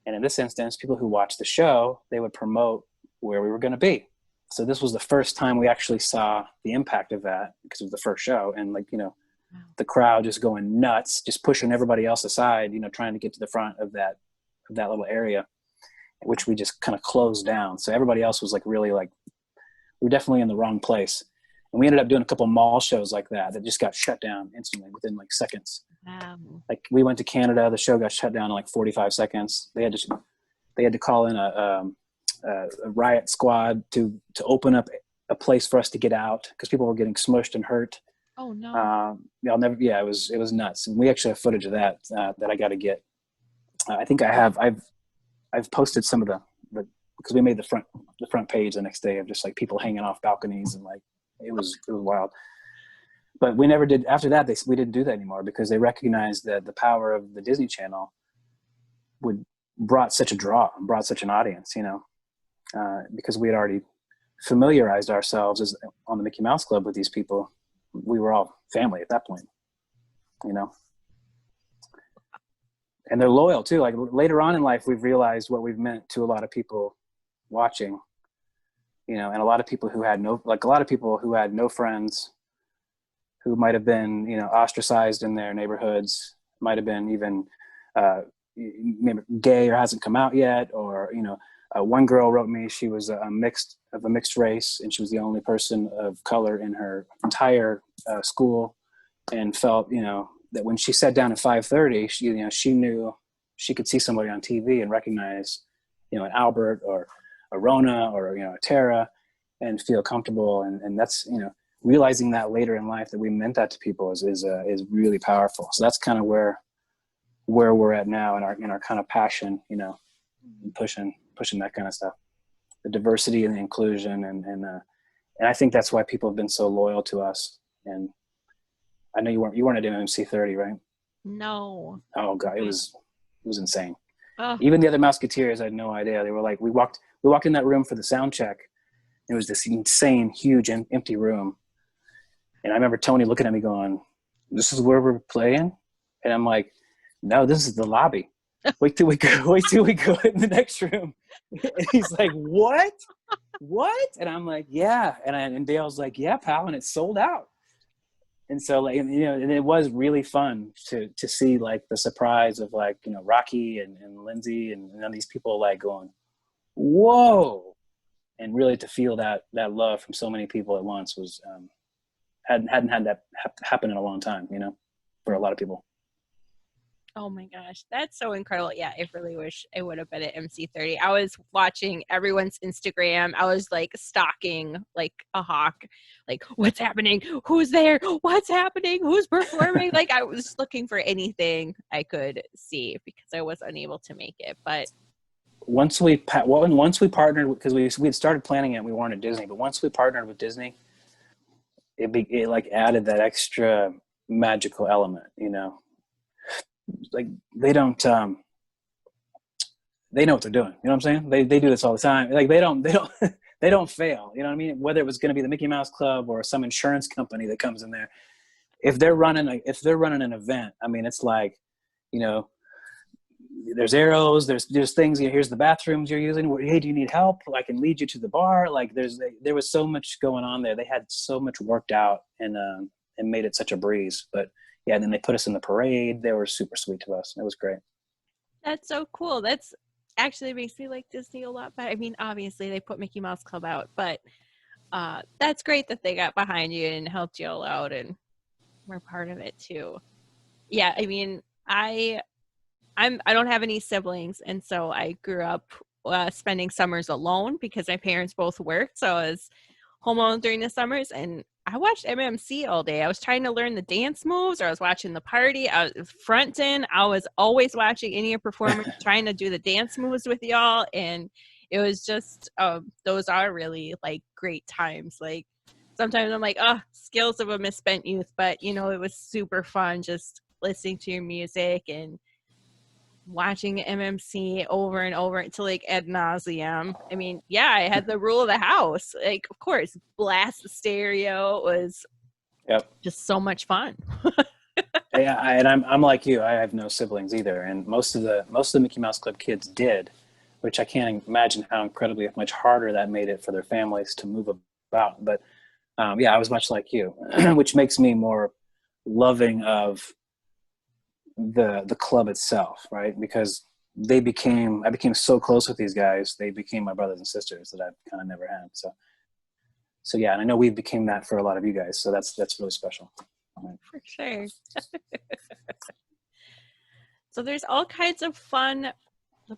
And in this instance, people who watched the show, they would promote where we were going to be. So this was the first time we actually saw the impact of that, because it was the first show. And the crowd just going nuts, just pushing everybody else aside, trying to get to the front of that little area, which we just kind of closed down. So everybody else was really we were definitely in the wrong place. And we ended up doing a couple mall shows like that just got shut down instantly within seconds. Wow. Like, we went to Canada, the show got shut down in 45 seconds. They had to call in a riot squad to open up a place for us to get out, because people were getting smushed and hurt. Oh no. It was nuts. And we actually have footage of that that I got to get. I think I've posted some of the because we made the front page the next day of just people hanging off balconies, and it was wild. But we never did after that. We didn't do that anymore, because they recognized that the power of the Disney Channel brought such a draw, brought such an audience, because we had already familiarized ourselves on the Mickey Mouse Club with these people. We were all family at that point, and they're loyal too. Later on in life, we've realized what we've meant to a lot of people watching, and a lot of people who had no friends, who might have been, ostracized in their neighborhoods, might have been even maybe gay or hasn't come out yet, or, one girl wrote me, she was a mixed race, and she was the only person of color in her entire school, and felt, that when she sat down at 5:30, she knew she could see somebody on TV and recognize, an Albert or a Rona or, a Tara, and feel comfortable. And that's, realizing that later in life that we meant that to people is really powerful. So that's kind of where we're at now in our kind of passion, and pushing that kind of stuff, the diversity and the inclusion. And I think that's why people have been so loyal to us. And I know you weren't at MMC 30, right? No. Oh God, it was insane. Oh. Even the other Musketeers, I had no idea. They were we walked in that room for the sound check. It was this insane, huge, empty room. And I remember Tony looking at me going, "This is where we're playing?" And I'm like, "No, this is the lobby. Wait till we go in the next room." And he's like, "What? What?" And I'm like, "Yeah." And Dale's like, "Yeah, pal." And it's sold out. And so, and it was really fun to see the surprise of Rocky and Lindsay and these people going, "Whoa." And really to feel that love from so many people at once was, hadn't had that happen in a long time, for a lot of people. Oh my gosh, that's so incredible. Yeah, I really wish I would have been at MC30. I was watching everyone's Instagram. I was stalking like a hawk, what's happening? Who's there? What's happening? Who's performing? I was looking for anything I could see because I was unable to make it. But once we partnered, because we had started planning it, we weren't at Disney, but once we partnered with Disney, it added that extra magical element, they don't they know what they're doing, you know what I'm saying? They do this all the time. They don't fail, you know what I mean? Whether it was going to be the Mickey Mouse Club or some insurance company that comes in there, if they're running an event, I mean, it's there's arrows, there's things, here's the bathrooms you're using. Hey, do you need help? I can lead you to the bar. There was so much going on there. They had so much worked out and made it such a breeze. But yeah, and then they put us in the parade. They were super sweet to us. It was great. That's so cool. That's actually makes me like Disney a lot better. I mean, obviously they put Mickey Mouse Club out, but that's great that they got behind you and helped you all out and were part of it too. Yeah, I mean, I don't have any siblings, and so I grew up spending summers alone because my parents both worked, so I was home alone during the summers, and I watched MMC all day. I was trying to learn the dance moves, or I was watching the party. I was fronting. I was always watching any of your performers, trying to do the dance moves with y'all, and it was just those are really like great times. Like sometimes I'm like, oh, skills of a misspent youth, but you know, it was super fun just listening to your music and watching MMC over and over until like ad nauseum. I mean, yeah, I had the rule of the house. Like, of course, blast the stereo. It was just so much fun. Yeah, and I'm like you. I have no siblings either, and most of the Mickey Mouse Club kids did, which I can't imagine how incredibly much harder that made it for their families to move about. But yeah, I was much like you, which makes me more loving of the club itself, right? Because I became so close with these guys. They became my brothers and sisters that I've kind of never had. So yeah, and I know we became that for a lot of you guys. So that's really special. For sure. So there's all kinds of fun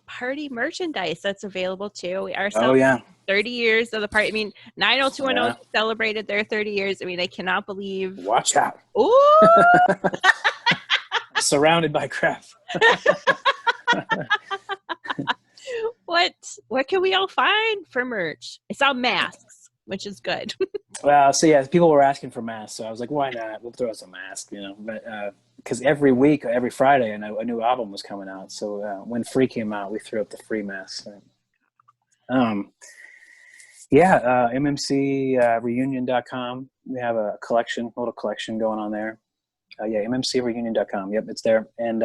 party merchandise that's available too. We are celebrating 30 years of the party. I mean, 90210 celebrated their 30 years. I mean, I cannot believe. Watch out. Ooh! Surrounded by crap. What can we all find for merch? I saw masks, which is good. Well, so yeah, people were asking for masks, so I was like, why not? We'll throw us a mask, you know. But because every week, every Friday, a new album was coming out. So when Free came out, we threw up the free masks. MMCreunion.com. We have a little collection going on there. MMCreunion.com. Yep, it's there. And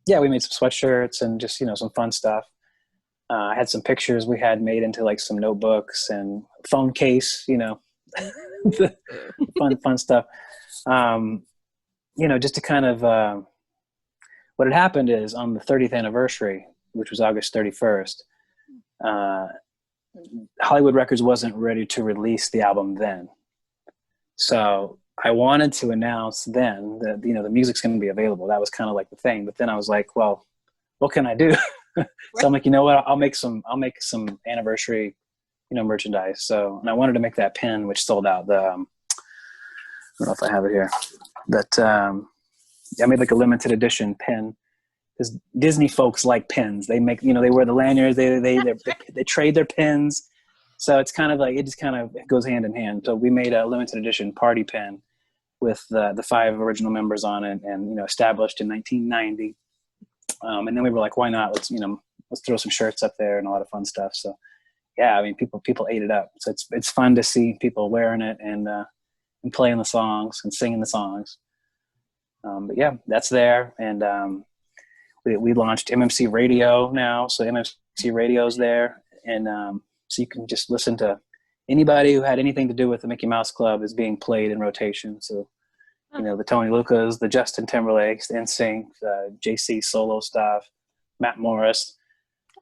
we made some sweatshirts and just, you know, some fun stuff. I had some pictures we had made into like some notebooks and phone case, you know, fun stuff. You know, just to kind of, what had happened is on the 30th anniversary, which was August 31st, Hollywood Records wasn't ready to release the album then. So I wanted to announce then that, you know, the music's going to be available. That was kind of like the thing. But then I was like, well, what can I do? So I'm like, you know what? I'll make some anniversary, you know, merchandise. So, and I wanted to make that pin, which sold out. I don't know if I have it here, but I made like a limited edition pin because Disney folks like pins. They make, you know, they wear the lanyards. They trade their pins. So it's kind of like, it just kind of goes hand in hand. So we made a limited edition party pin with the 5 original members on it, and, you know, established in 1990. And then we were like, why not? Let's throw some shirts up there and a lot of fun stuff. So yeah, I mean, people ate it up. So it's fun to see people wearing it and playing the songs and singing the songs. But yeah, that's there. And we launched MMC Radio now. So MMC Radio's there. And so you can just listen to anybody who had anything to do with the Mickey Mouse Club is being played in rotation. So, you know, the Tony Lucas, the Justin Timberlakes, the NSYNC, JC solo stuff, Matt Morris,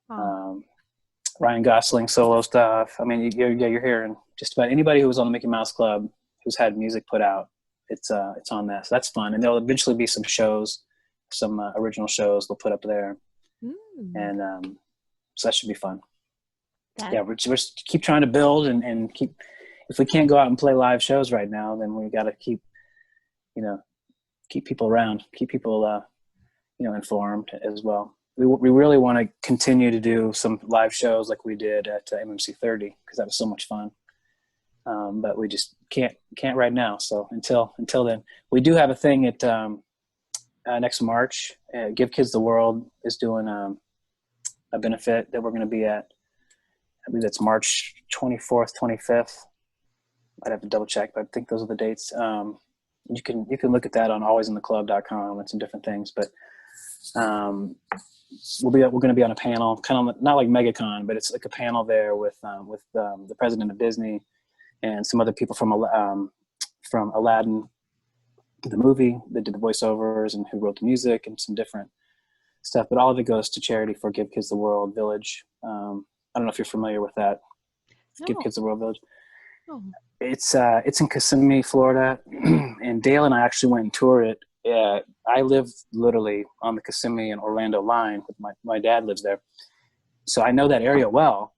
Ryan Gosling solo stuff. I mean, you're hearing just about anybody who was on the Mickey Mouse Club who's had music put out. It's on that. So that's fun. And there'll eventually be some shows, some original shows they'll put up there. And so that should be fun. Yeah, we're just keep trying to build and keep, if we can't go out and play live shows right now, then we got to keep people around, keep people, informed as well. We really want to continue to do some live shows like we did at MMC 30 because that was so much fun. But we just can't right now. So until then, we do have a thing at next March. Give Kids the World is doing a benefit that we're going to be at. I believe that's March 24th, 25th. I'd have to double check, but I think those are the dates. You can look at that on alwaysintheclub.com and some different things. But we're going to be on a panel, kind of not like MegaCon, but it's like a panel there with the president of Disney and some other people from Aladdin, the movie that did the voiceovers and who wrote the music and some different stuff. But all of it goes to charity for Give Kids the World Village. I don't know if you're familiar with that. No. Give Kids the World Village. Oh. It's in Kissimmee, Florida, and Dale and I actually went and toured it. I live literally on the Kissimmee and Orlando line. My dad lives there, so I know that area well.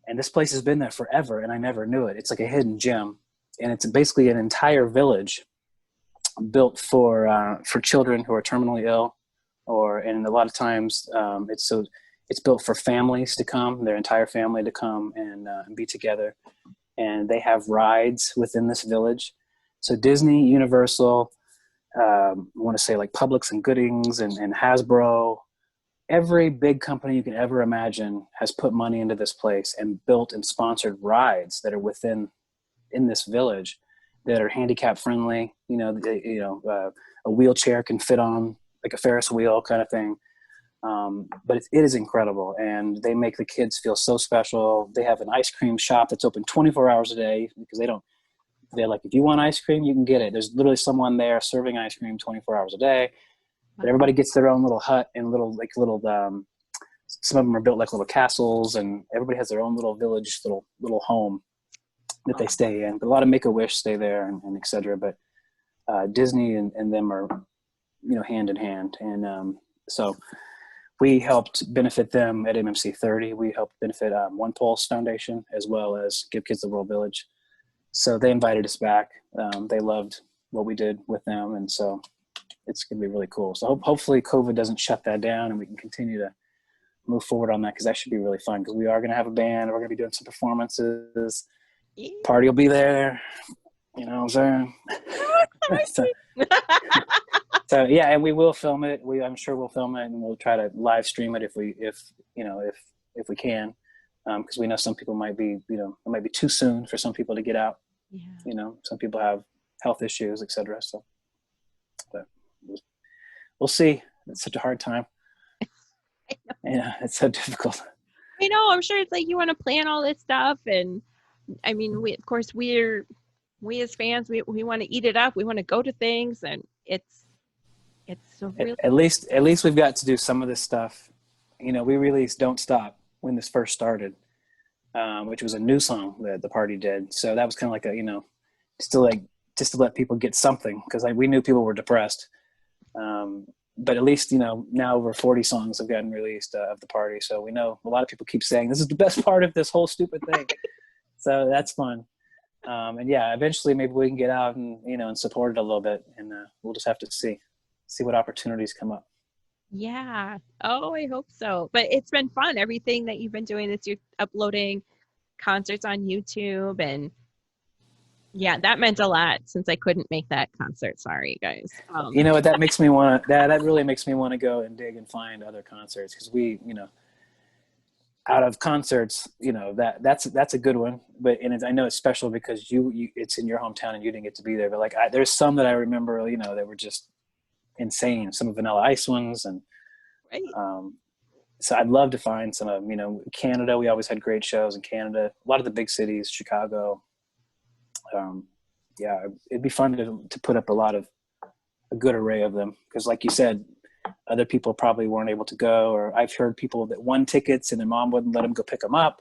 And this place has been there forever, and I never knew it. It's like a hidden gem, and it's basically an entire village built for children who are terminally ill, and a lot of times it's built for families to come, their entire family to come and be together. And they have rides within this village. So Disney, Universal, I want to say like Publix and Goodings and Hasbro, every big company you can ever imagine has put money into this place and built and sponsored rides that are in this village that are handicap friendly. A wheelchair can fit on, like a Ferris wheel kind of thing. But it is incredible, and they make the kids feel so special. They have an ice cream shop that's open 24 hours a day because they're like, if you want ice cream, you can get it. There's literally someone there serving ice cream 24 hours a day. But everybody gets their own little hut and some of them are built like little castles, and everybody has their own little village, little home that they stay in. But a lot of Make-A-Wish stay there and et cetera. But Disney and them are, hand in hand. And so we helped benefit them at MMC 30. We helped benefit One Pulse Foundation, as well as Give Kids the World Village. So they invited us back. They loved what we did with them. And so it's going to be really cool. So hopefully COVID doesn't shut that down and we can continue to move forward on that, because that should be really fun, because we are going to have a band. We're going to be doing some performances. Party will be there. You know what I'm saying? So yeah, and we will film it. I'm sure we'll film it, and we'll try to live stream it if we can, because we know some people might be, it might be too soon for some people to get out. Yeah. Some people have health issues, etc. So, but we'll see. It's such a hard time. Yeah, it's so difficult. I know. I'm sure it's like you want to plan all this stuff, and I mean, we as fans, we want to eat it up. We want to go to things, and it's so really. At least we've got to do some of this stuff. We released "Don't Stop" when this first started, which was a new song that the party did. So that was kind of like just to let people get something, because we knew people were depressed. But at least, now over 40 songs have gotten released of the party. So we know a lot of people keep saying this is the best part of this whole stupid thing. So that's fun. And yeah, eventually maybe we can get out and, and support it a little bit, and we'll just have to see what opportunities come up. Yeah. Oh, I hope so. But it's been fun. Everything that you've been doing is you're uploading concerts on YouTube, and yeah, that meant a lot since I couldn't make that concert. Sorry, guys. You know what? That makes me want to. That really makes me want to go and dig and find other concerts, because we, out of concerts, that's a good one. But I know it's special because it's in your hometown and you didn't get to be there. But there's some that I remember, that were just insane. Some Vanilla Ice ones, and right. So I'd love to find some of them. Canada, we always had great shows in Canada. A lot of the big cities, Chicago. Yeah, it'd be fun to put up a good array of them, because like you said, other people probably weren't able to go, or I've heard people that won tickets and their mom wouldn't let them go pick them up.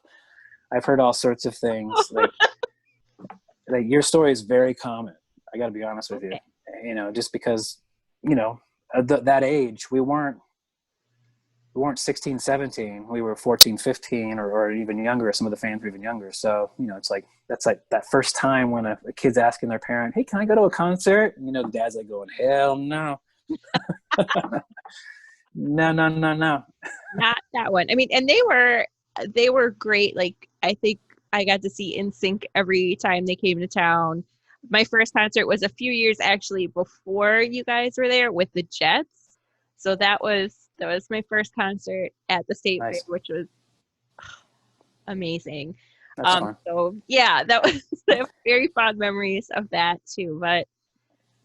I've heard all sorts of things. Like your story is very common. I got to be honest with you. Just because, at that age, we weren't 16, 17. We were 14, 15, or even younger. Some of the fans were even younger. So, it's like, that's like that first time when a kid's asking their parent, hey, can I go to a concert? And, the dad's like going, hell no. No. Not that one. I mean, and they were great. Like, I think I got to see NSYNC every time they came to town. My first concert was a few years actually before you guys were there with the Jets. So that was my first concert at the State Fair, which was amazing. That's fun. So yeah, that was very fond memories of that too. But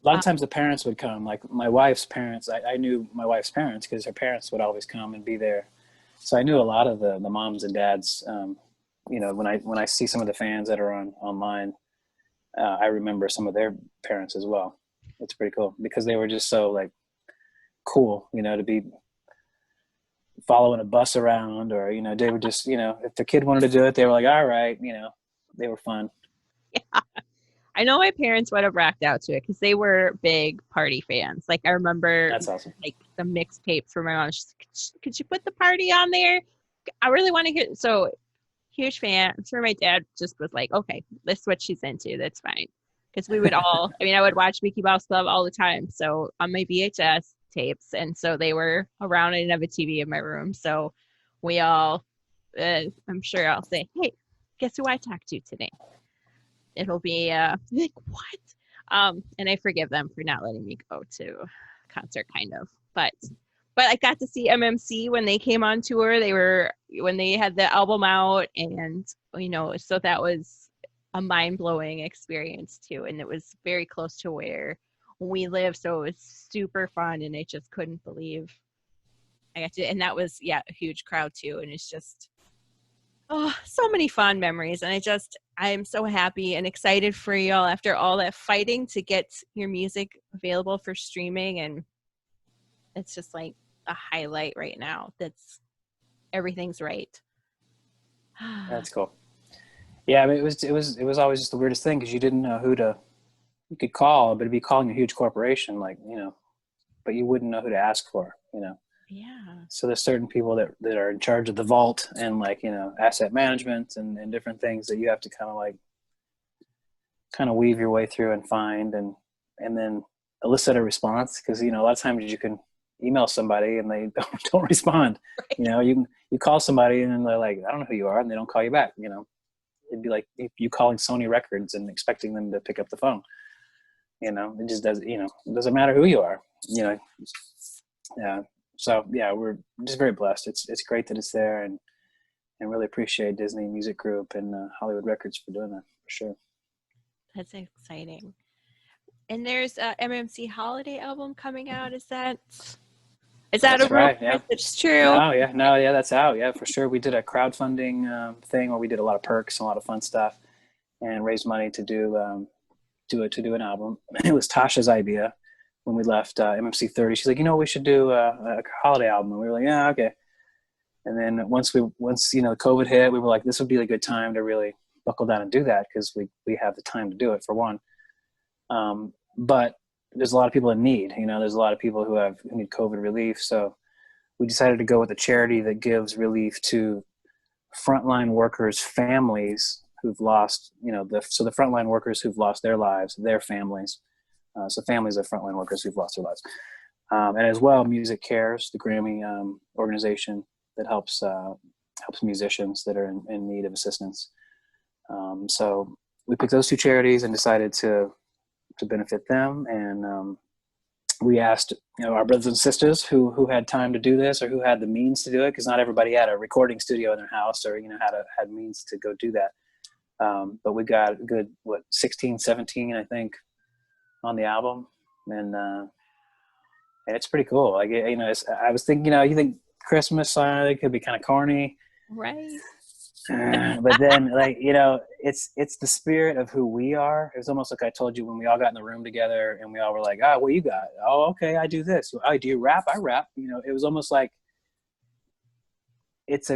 a lot of times the parents would come, like my wife's parents. I knew my wife's parents because her parents would always come and be there. So I knew a lot of the moms and dads. When I see some of the fans that are online, I remember some of their parents as well. It's pretty cool because they were just so cool, to be following a bus around, or they were just, if the kid wanted to do it, they were like, all right, they were fun. Yeah. I know my parents would have rocked out to it because they were big party fans. Like, I remember that's awesome. Like the mixtapes from my mom. She's like, could you put the party on there? I really want to hear. So huge fan. I'm sure my dad just was like, okay, this is what she's into. That's fine. Because we would all, I would watch Mickey Mouse Club all the time. So on my VHS tapes. And so they were around. I didn't have a TV in my room. So we all, I'm sure I'll say, hey, guess who I talked to today? It'll be like, what? And I forgive them for not letting me go to concert, kind of. But I got to see MMC when they came on tour. When they had the album out, and so that was a mind-blowing experience too. And it was very close to where we live, so it was super fun, and I just couldn't believe I got to. And that was a huge crowd too, and it's just so many fond memories. And I'm so happy and excited for y'all after all that fighting to get your music available for streaming. And it's just like a highlight right now. Everything's right. That's cool. Yeah, I mean, it was always just the weirdest thing, because you didn't know you could call, but it'd be calling a huge corporation, like, but you wouldn't know who to ask for, Yeah. So there's certain people that are in charge of the vault and, like, asset management and different things that you have to kind of weave your way through and find and then elicit a response. Because, a lot of times you can email somebody and they don't respond. Right. You call somebody and then they're like, I don't know who you are, and they don't call you back. It'd be like if you calling Sony Records and expecting them to pick up the phone. It just doesn't, it doesn't matter who you are, Yeah. So yeah, we're just very blessed. It's great that it's there, and really appreciate Disney Music Group and Hollywood Records for doing that, for sure. That's exciting. And there's a MMC holiday album coming out. Is that That's a rumor? Right, yeah. It's true. No, that's out. Yeah, for sure. We did a crowdfunding thing where we did a lot of perks and a lot of fun stuff, and raised money to do an album. It was Tasha's idea when we left MMC 30. She's like, we should do a holiday album. And we were like, yeah, okay. And then once COVID hit, we were like, this would be a good time to really buckle down and do that, because we have the time to do it, for one. But there's a lot of people in need. There's a lot of people who need COVID relief. So we decided to go with a charity that gives relief to frontline workers' families who've lost, the frontline workers who've lost their lives, their families. So families of frontline workers who've lost their lives. And as well, Music Cares, the Grammy organization that helps musicians that are in need of assistance. So we picked those two charities and decided to benefit them. And we asked, our brothers and sisters who had time to do this, or who had the means to do it, because not everybody had a recording studio in their house, or had means to go do that. But we got a good 16, 17, I think, on the album, and it's pretty cool. Like, I was thinking, you think Christmas song, it could be kind of corny, right? But then, it's the spirit of who we are. It was almost like I told you when we all got in the room together and we all were like, what you got? Oh, okay, I do this. Oh, do you rap? I rap. It was almost like it's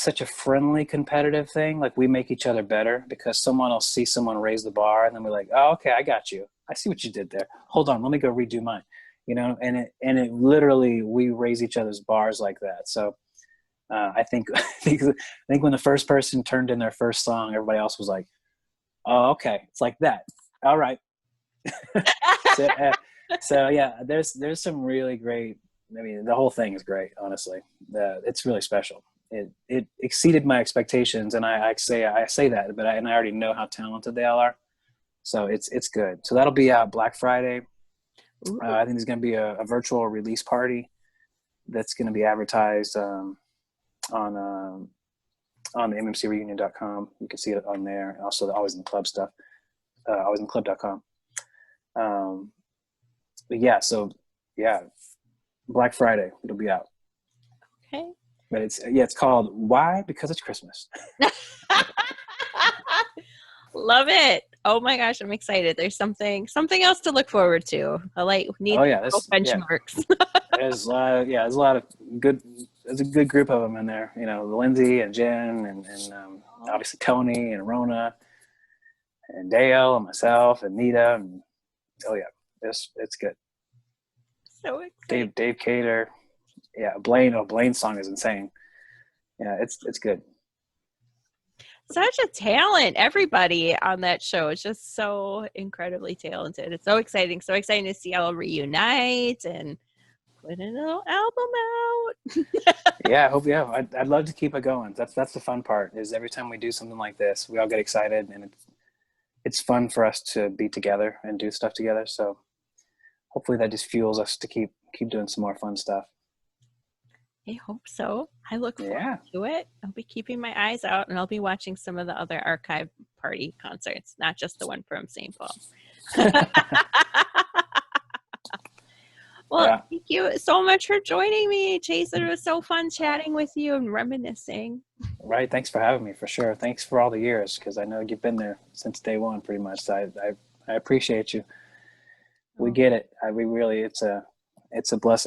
such a friendly, competitive thing. Like, we make each other better because someone will see someone raise the bar, and then we're like, oh, okay, I got you. I see what you did there. Hold on, let me go redo mine. And it literally, we raise each other's bars like that. So I think when the first person turned in their first song, everybody else was like, oh, okay, it's like that. All right. So yeah, there's some really great. I mean, the whole thing is great. Honestly, it's really special. It exceeded my expectations, and I say that, but I already know how talented they all are. So it's good. So that'll be out Black Friday. I think there's going to be a virtual release party that's going to be advertised on the mmcreunion.com. You can see it on there. And also the Always in the Club stuff. alwaysinclub.com. But yeah, Black Friday, it'll be out. Okay. But it's called Why? Because it's Christmas. Love it. Oh my gosh, I'm excited. There's something else to look forward to. Benchmarks. There's a lot of good. There's a good group of them in there. Lindsay and Jen and obviously Tony and Rona and Dale and myself and Nita and it's good. So exciting. Dave Cater, Blaine. Oh, Blaine's song is insane. Yeah, it's good. Such a talent. Everybody on that show is just so incredibly talented. It's so exciting to see y'all reunite, and put a little album out. Yeah, I hope. Yeah, I'd love to keep it going. That's the fun part. Is every time we do something like this, we all get excited, and it's fun for us to be together and do stuff together. So hopefully that just fuels us to keep doing some more fun stuff. I hope so. I look forward Yeah. to it. I'll be keeping my eyes out, and I'll be watching some of the other archive party concerts, not just the one from St. Paul. Well, Yeah. thank you so much for joining me, Chasen. It was so fun chatting with you and reminiscing. Right. Thanks for having me, for sure. Thanks for all the years, because I know you've been there since day one, pretty much. So I appreciate you. We get it. We really, it's a blessing.